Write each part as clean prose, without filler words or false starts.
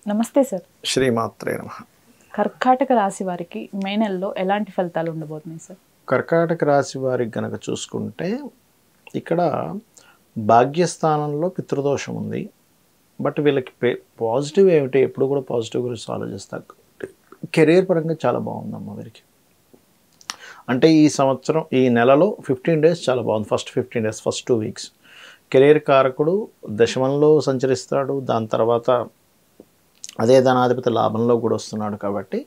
నమస్తే సార్. శ్రీమాత్రే నమః. కర్కాటక రాశి వారికి మే నెలలో ఎలాంటి ఫలితాలు ఉండబోతున్నాయి సార్? కర్కాటక రాశి వారికి గనక చూసుకుంటే ఇక్కడ భాగ్యస్థానంలో పితృదోషం ఉంది. బట్ వీళ్ళకి పాజిటివ్ ఏమిటి, ఎప్పుడు కూడా పాజిటివ్ గురించి ఆలోచిస్తారు. కెరీర్ పరంగా చాలా బాగుందమ్మా వీరికి. అంటే ఈ సంవత్సరం ఈ నెలలో 15 days చాలా బాగుంది. First 15 days, first 2 weeks career కారకుడు దశమంలో సంచరిస్తాడు. దాని తర్వాత అదే ధనాధిపతి లాభంలో కూడా వస్తున్నాడు. కాబట్టి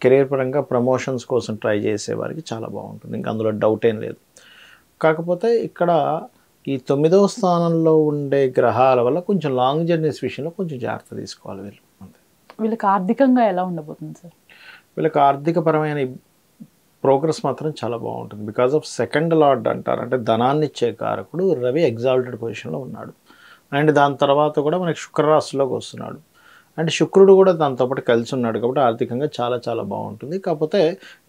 కెరీర్ పరంగా ప్రమోషన్స్ కోసం ట్రై చేసేవారికి చాలా బాగుంటుంది, ఇంకా అందులో డౌట్ ఏం లేదు. కాకపోతే ఇక్కడ ఈ 9వ స్థానంలో ఉండే గ్రహాల వల్ల కొంచెం లాంగ్ జర్నీస్ విషయంలో కొంచెం జాగ్రత్త తీసుకోవాలి వీళ్ళు. వీళ్ళకి ఆర్థికంగా ఎలా ఉండబోతుంది సార్? వీళ్ళకి ఆర్థికపరమైన ప్రోగ్రెస్ మాత్రం చాలా బాగుంటుంది. బికాజ్ ఆఫ్ సెకండ్ లార్డ్ అంటారు, అంటే ధనాన్ని ఇచ్చే కారకుడు రవి ఎగ్జాల్టెడ్ పొజిషన్లో ఉన్నాడు. అండ్ దాని తర్వాత కూడా మనకి శుక్రరాశిలోకి వస్తున్నాడు. అండ్ శుక్రుడు కూడా దాంతోపాటు కలిసి ఉన్నాడు. కాబట్టి ఆర్థికంగా చాలా చాలా బాగుంటుంది. కాకపోతే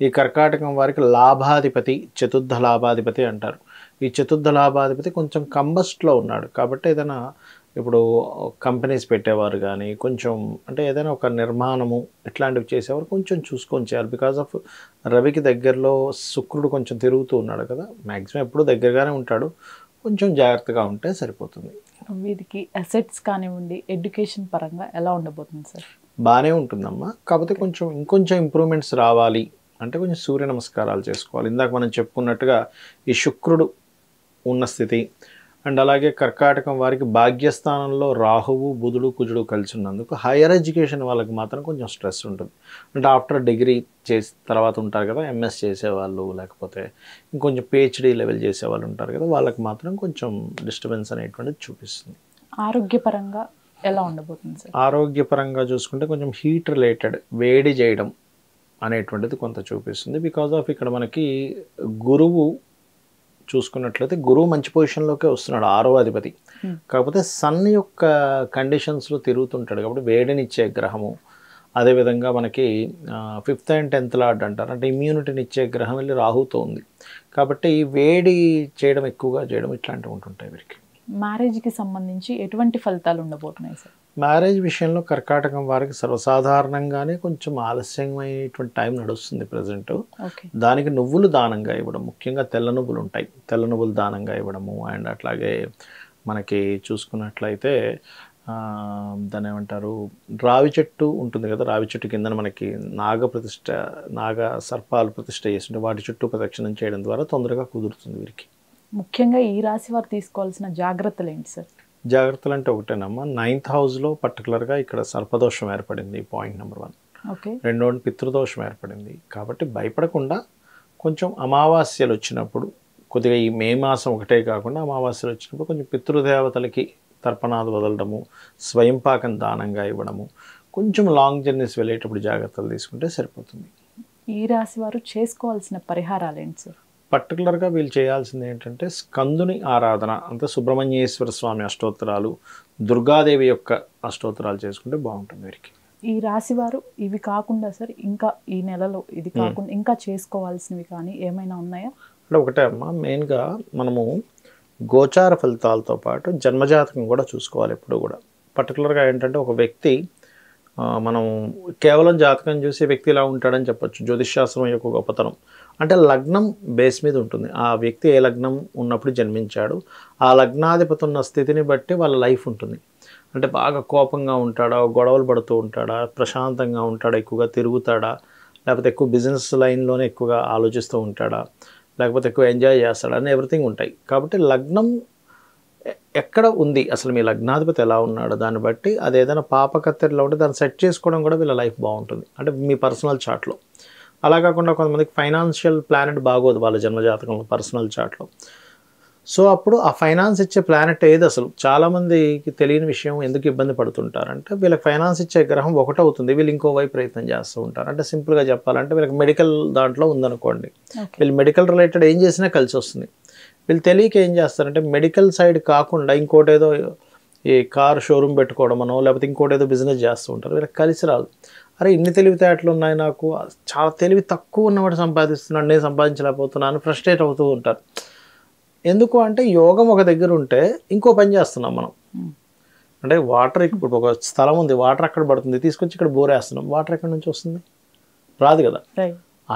ఈ కర్కాటకం వారికి లాభాధిపతి, చతుర్థ లాభాధిపతి అంటారు. ఈ చతుర్థ లాభాధిపతి కొంచెం కంబస్ట్లో ఉన్నాడు. కాబట్టి ఏదైనా ఇప్పుడు కంపెనీస్ పెట్టేవారు కానీ కొంచెం అంటే ఏదైనా ఒక నిర్మాణము ఇట్లాంటివి చేసేవారు కొంచెం చూసుకొని చేయాలి. బికాజ్ ఆఫ్ రవికి దగ్గరలో శుక్రుడు కొంచెం తిరుగుతూ ఉన్నాడు కదా, మ్యాక్సిమం ఎప్పుడు దగ్గరగానే ఉంటాడు. కొంచెం జాగ్రత్తగా ఉంటే సరిపోతుంది. వీరికి అసెట్స్ కానివ్వండి, ఎడ్యుకేషన్ పరంగా ఎలా ఉండబోతుంది సార్? బాగానే ఉంటుందమ్మా. కాకపోతే కొంచెం ఇంకొంచెం ఇంప్రూవ్మెంట్స్ రావాలి అంటే కొంచెం సూర్య నమస్కారాలు చేసుకోవాలి. ఇందాక మనం చెప్పుకున్నట్టుగా ఈ శుక్రుడు ఉన్న స్థితి అండ్ అలాగే కర్కాటకం వారికి భాగ్యస్థానంలో రాహువు, బుధుడు, కుజుడు కలిసి ఉన్నందుకు హైయర్ ఎడ్యుకేషన్ వాళ్ళకి మాత్రం కొంచెం స్ట్రెస్ ఉంటుంది. అంటే ఆఫ్టర్ డిగ్రీ చేసి తర్వాత ఉంటారు కదా, ఎంఎస్ చేసేవాళ్ళు లేకపోతే ఇంకొంచెం పిహెచ్డి లెవెల్ చేసేవాళ్ళు ఉంటారు కదా, వాళ్ళకి మాత్రం కొంచెం డిస్టర్బెన్స్ అనేటువంటిది చూపిస్తుంది. ఆరోగ్యపరంగా ఎలా ఉండబోతుంది సార్? ఆరోగ్యపరంగా చూసుకుంటే కొంచెం హీట్ రిలేటెడ్, వేడి చేయడం అనేటువంటిది కొంత చూపిస్తుంది. బికాజ్ ఆఫ్ ఇక్కడ మనకి గురువు చూసుకున్నట్లయితే గురువు మంచి పొజిషన్లోకే వస్తున్నాడు, 6వ అధిపతి. కాకపోతే సన్ యొక్క కండిషన్స్లో తిరుగుతుంటాడు కాబట్టి వేడినిచ్చే గ్రహము. అదేవిధంగా మనకి 5th and 10th లార్డ్ అంటారు, అంటే ఇమ్యూనిటీని ఇచ్చే గ్రహం వెళ్ళి రాహుతో ఉంది. కాబట్టి వేడి చేయడం, ఎక్కువగా చేయడం ఇట్లాంటివి ఉంటుంటాయి వీరికి. మ్యారేజ్కి సంబంధించి ఎటువంటి ఫలితాలు ఉండబోతున్నాయి సార్? మ్యారేజ్ విషయంలో కర్కాటకం వారికి సర్వసాధారణంగానే కొంచెం ఆలస్యమైనటువంటి టైం నడుస్తుంది ప్రజెంట్. దానికి నువ్వులు దానంగా ఇవ్వడం, ముఖ్యంగా తెల్ల నువ్వులు ఉంటాయి, తెల్ల నువ్వులు దానంగా ఇవ్వడము. అండ్ అట్లాగే మనకి చూసుకున్నట్లయితే దాన్ని ఏమంటారు, రావి చెట్టు ఉంటుంది కదా, రావి చెట్టు కింద మనకి నాగ సర్పాలు ప్రతిష్ఠ చేస్తుంటే వాటి చుట్టూ ప్రదక్షిణం చేయడం ద్వారా తొందరగా కుదురుతుంది వీరికి. ముఖ్యంగా ఈ రాశి వారు తీసుకోవాల్సిన జాగ్రత్తలు ఏంటి సార్? జాగ్రత్తలు అంటే ఒకటేనమ్మా, 9th హౌస్లో పర్టికులర్గా ఇక్కడ సర్పదోషం ఏర్పడింది, పాయింట్ నెంబర్ 1. రెండోది పితృదోషం ఏర్పడింది. కాబట్టి భయపడకుండా కొంచెం అమావాస్యలు వచ్చినప్పుడు, కొద్దిగా ఈ మే మాసం ఒకటే కాకుండా అమావాస్యలు వచ్చినప్పుడు కొంచెం పితృదేవతలకి తర్పణాలు వదలడము, స్వయం పాకం దానంగా ఇవ్వడము, కొంచెం లాంగ్ జర్నీస్ వెళ్ళేటప్పుడు జాగ్రత్తలు తీసుకుంటే సరిపోతుంది. ఈ రాశి వారు చేసుకోవాల్సిన పరిహారాలు ఏంటి సార్? పర్టికులర్గా వీళ్ళు చేయాల్సింది ఏంటంటే స్కందుని ఆరాధన, అంటే సుబ్రహ్మణ్యేశ్వర స్వామి అష్టోత్తరాలు, దుర్గాదేవి యొక్క అష్టోత్తరాలు చేసుకుంటే బాగుంటుంది వీరికి. ఈ రాశి వారు ఇవి కాకుండా సార్ ఇంకా ఈ నెలలో ఇది కాకుండా ఇంకా చేసుకోవాల్సినవి కానీ ఏమైనా ఉన్నాయా? అంటే ఒకటే అమ్మా, మెయిన్గా మనము గోచార ఫలితాలతో పాటు జన్మజాతకం కూడా చూసుకోవాలి ఎప్పుడు కూడా. పర్టికులర్గా ఏంటంటే ఒక వ్యక్తి మనం కేవలం జాతకం చూసి వ్యక్తి ఇలా ఉంటాడని చెప్పొచ్చు. జ్యోతిష్శాస్త్రం యొక్క గొప్పతనం అంటే లగ్నం బేస్ మీద ఉంటుంది. ఆ వ్యక్తి ఏ లగ్నం ఉన్నప్పుడు జన్మించాడు, ఆ లగ్నాధిపతి ఉన్న స్థితిని బట్టి వాళ్ళ లైఫ్ ఉంటుంది. అంటే బాగా కోపంగా ఉంటాడా, గొడవలు పడుతూ ఉంటాడా, ప్రశాంతంగా ఉంటాడా, ఎక్కువగా తిరుగుతాడా, లేకపోతే ఎక్కువ బిజినెస్ లైన్లోనే ఎక్కువగా ఆలోచిస్తూ ఉంటాడా, లేకపోతే ఎక్కువ ఎంజాయ్ చేస్తాడా అని ఎవ్రీథింగ్ ఉంటాయి. కాబట్టి లగ్నం ఎక్కడ ఉంది, అసలు మీ లగ్నాధిపతి ఎలా ఉన్నాడు, దాన్ని బట్టి అది ఏదైనా పాపకత్తెరలో ఉంటే దాన్ని సెట్ చేసుకోవడం కూడా వీళ్ళ లైఫ్ బాగుంటుంది, అంటే మీ పర్సనల్ చార్ట్లో. అలా కాకుండా కొంతమందికి ఫైనాన్షియల్ ప్లానెట్ బాగోదు వాళ్ళ జన్మజాతకంలో, పర్సనల్ చార్ట్లో. సో అప్పుడు ఆ ఫైనాన్స్ ఇచ్చే ప్లానెట్ ఏది, అసలు చాలామందికి తెలియని విషయం, ఎందుకు ఇబ్బంది పడుతుంటారంటే వీళ్ళకి ఫైనాన్స్ ఇచ్చే గ్రహం ఒకటి అవుతుంది, వీళ్ళు ఇంకో వైపు ప్రయత్నం చేస్తూ ఉంటారు. అంటే సింపుల్గా చెప్పాలంటే వీళ్ళకి మెడికల్ దాంట్లో ఉందనుకోండి, వీళ్ళు మెడికల్ రిలేటెడ్ ఏం చేసినా కలిసి వస్తుంది. వీళ్ళు తెలియక ఏం చేస్తారంటే మెడికల్ సైడ్ కాకుండా ఇంకోటి ఏదో ఈ కార్ షోరూమ్ పెట్టుకోవడమనో లేకపోతే ఇంకోటి ఏదో బిజినెస్ చేస్తూ ఉంటారు, వీళ్ళకి కలిసి రాదు. అరే ఇన్ని తెలివితేటలు ఉన్నాయి నాకు, చాలా తెలివి తక్కువ ఉన్నవాడు సంపాదిస్తున్నాడు, నేను సంపాదించలేకపోతున్నాను, ఫ్రస్ట్రేట్ అవుతూ ఉంటారు. ఎందుకు అంటే యోగం ఒక దగ్గర ఉంటే ఇంకో పని చేస్తున్నాం మనం. అంటే వాటర్ ఇప్పుడు ఒక స్థలం ఉంది, వాటర్ అక్కడ పడుతుంది, తీసుకొచ్చి ఇక్కడ బోర్ వేస్తున్నాం, వాటర్ ఎక్కడి నుంచి వస్తుంది? రాదు కదా.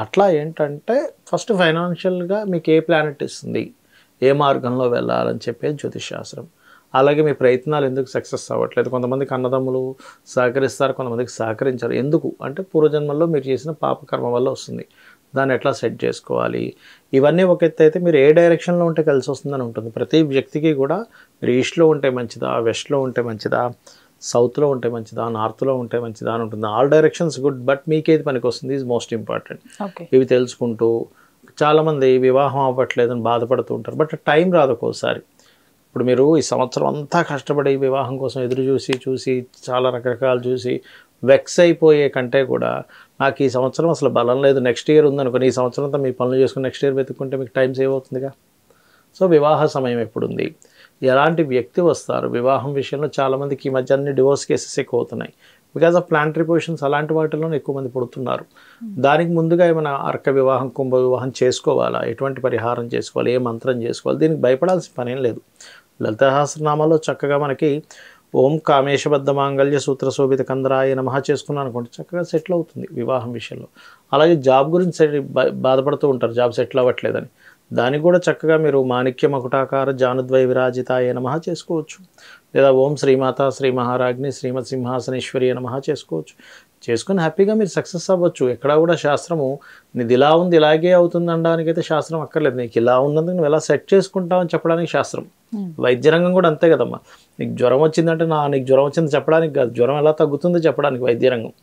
అట్లా ఏంటంటే ఫస్ట్ ఫైనాన్షియల్గా మీకు ఏ ప్లానెట్ ఇస్తుంది, ఏ మార్గంలో వెళ్ళాలని చెప్పేది జ్యోతిష్ శాస్త్రం. అలాగే మీ ప్రయత్నాలు ఎందుకు సక్సెస్ అవ్వట్లేదు, కొంతమందికి అన్నదమ్ములు సహకరిస్తారు, కొంతమందికి సహకరించారు. ఎందుకు అంటే పూర్వజన్మల్లో మీరు చేసిన పాపకర్మ వల్ల వస్తుంది, దాన్ని ఎట్లా సెట్ చేసుకోవాలి, ఇవన్నీ ఒక ఎత్తు అయితే మీరు ఏ డైరెక్షన్లో ఉంటే కలిసి వస్తుందని ఉంటుంది. ప్రతి వ్యక్తికి కూడా మీరు ఈస్ట్లో ఉంటే మంచిదా, వెస్ట్లో ఉంటే మంచిదా, సౌత్లో ఉంటే మంచిదా, నార్త్లో ఉంటే మంచిదా అని ఉంటుంది. ఆల్ డైరెక్షన్స్ గుడ్, బట్ మీకేది పనికి వస్తుంది ఈజ్ మోస్ట్ ఇంపార్టెంట్. ఇవి తెలుసుకుంటూ చాలామంది వివాహం అవ్వట్లేదని బాధపడుతూ ఉంటారు, బట్ టైం రాదు ఒక్కోసారి. ఇప్పుడు మీరు ఈ సంవత్సరం అంతా కష్టపడి వివాహం కోసం ఎదురు చూసి చాలా రకరకాలు చూసి వెక్స్ అయిపోయే కంటే కూడా నాకు ఈ సంవత్సరం అసలు బలం లేదు, నెక్స్ట్ ఇయర్ ఉందనుకోని ఈ సంవత్సరం అంతా మీ పనులు చేసుకుని నెక్స్ట్ ఇయర్ వెతుక్కుంటే మీకు టైం సేవ్ అవుతుందిగా. సో వివాహ సమయం ఎప్పుడుంది, ఎలాంటి వ్యక్తి వస్తారు, వివాహం విషయంలో చాలామందికి ఈ మధ్య అన్ని డివోర్స్ కేసెస్ ఎక్కువ అవుతున్నాయి బికాజ్ ఆఫ్ ప్లానటరీ పొజిషన్స్. అలాంటి వాటిలోనే ఎక్కువ మంది పుడుతున్నారు. దానికి ముందుగా ఏమైనా అర్క వివాహం, కుంభ వివాహం చేసుకోవాలా, ఎటువంటి పరిహారం చేసుకోవాలి, ఏ మంత్రం చేసుకోవాలి, దీనికి భయపడాల్సిన పనేం లేదు. లలితా సహస్రనామాలో చక్కగా మనకి ఓం కామేశబద్ధ మాంగళ్య సూత్ర శోభిత కందరాయ నమః చేసుకున్నాను అనుకోండి, చక్కగా సెటిల్ అవుతుంది వివాహం విషయంలో. అలాగే జాబ్ గురించి బాధపడుతూ ఉంటారు, జాబ్ సెటిల్ అవ్వట్లేదని, దానికి కూడా చక్కగా మీరు మాణిక్య మకుటాకార జానుద్వయ విరాజితాయ నమః చేసుకోవచ్చు, లేదా ఓం శ్రీమాత శ్రీ మహారాజ్ని శ్రీమత్ సింహాసనేశ్వరి నమః చేసుకోవచ్చు. చేసుకుని హ్యాపీగా మీరు సక్సెస్ అవ్వచ్చు. ఎక్కడా కూడా శాస్త్రము నీది ఇలా ఉంది ఇలాగే అవుతుంది అనడానికైతే శాస్త్రం అక్కర్లేదు. నీకు ఇలా ఉన్నందుకు నువ్వు ఎలా సెట్ చేసుకుంటావు అని చెప్పడానికి శాస్త్రం. వైద్య రంగం కూడా అంతే కదమ్మా. నీకు జ్వరం వచ్చిందంటే నీకు జ్వరం వచ్చింది చెప్పడానికి కాదు, జ్వరం ఎలా తగ్గుతుందో చెప్పడానికి వైద్య రంగం.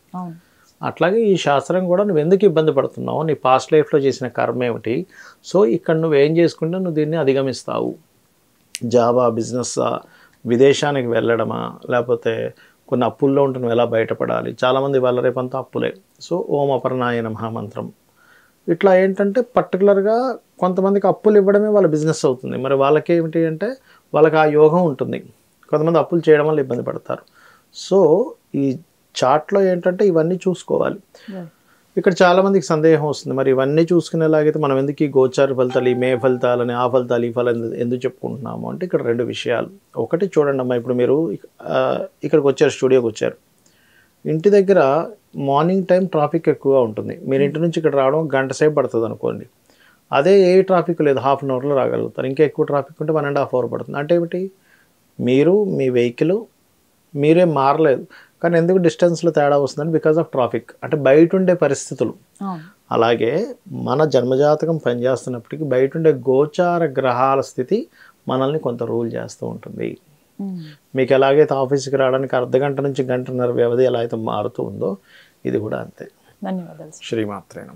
అట్లాగే ఈ శాస్త్రం కూడా నువ్వు ఎందుకు ఇబ్బంది పడుతున్నావు, నీ పాస్ట్ లైఫ్లో చేసిన కర్మ ఏమిటి, సో ఇక్కడ నువ్వు ఏం చేసుకుంటే నువ్వు దీన్ని అధిగమిస్తావు. జాబా, బిజినెస్సా, విదేశానికి వెళ్ళడమా, లేకపోతే కొన్ని అప్పుల్లో ఉంటే నువ్వు ఎలా బయటపడాలి. చాలామంది వాళ్ళ రేపంతా అప్పులే. సో ఓం అపర్ణాయ నమః మంత్రం ఇట్లా ఏంటంటే పర్టికులర్గా కొంతమందికి అప్పులు ఇవ్వడమే వాళ్ళ బిజినెస్ అవుతుంది. మరి వాళ్ళకి ఏమిటి అంటే వాళ్ళకి ఆ యోగం ఉంటుంది. కొంతమంది అప్పులు చేయడం వల్ల ఇబ్బంది పడతారు. సో ఈ చార్ట్లో ఏంటంటే ఇవన్నీ చూసుకోవాలి. ఇక్కడ చాలామందికి సందేహం వస్తుంది, మరి ఇవన్నీ చూసుకునేలాగైతే మనం ఎందుకు ఈ గోచార ఫలితాలు, ఈ మే ఫలితాలని, ఆ ఫలితాలు, ఈ ఫలితాలు ఎందుకు చెప్పుకుంటున్నాము అంటే ఇక్కడ రెండు విషయాలు. ఒకటి చూడండి అమ్మా, ఇప్పుడు మీరు ఇక్కడికి వచ్చారు, స్టూడియోకి వచ్చారు, ఇంటి దగ్గర మార్నింగ్ టైం ట్రాఫిక్ ఎక్కువగా ఉంటుంది. మీరు ఇంటి నుంచి ఇక్కడ రావడం గంట సేపు పడుతుంది అనుకోండి. అదే ఏ ట్రాఫిక్ లేదు, హాఫ్ అన్ అవర్లో రాగలుగుతారు. ఇంకా ఎక్కువ ట్రాఫిక్ ఉంటే 1.5 hours పడుతుంది. అంటే ఏమిటి, మీరు మీ వెహికల్ మీరేం మారలేదు, కానీ ఎందుకు డిస్టెన్స్లో తేడా వస్తుందని బికాజ్ ఆఫ్ ట్రాఫిక్, అంటే బయట ఉండే పరిస్థితులు. అలాగే మన జన్మజాతకం పనిచేస్తున్నప్పటికీ బయట ఉండే గోచార గ్రహాల స్థితి మనల్ని కొంత రూల్ చేస్తూ ఉంటుంది. మీకు ఎలాగైతే ఆఫీస్కి రావడానికి 1/2 గంట నుంచి 1.5 గంటల వ్యవధి ఎలా అయితే మారుతూ ఉందో ఇది కూడా అంతే. ధన్యవాదాలు. శ్రీమాత్రే నమః.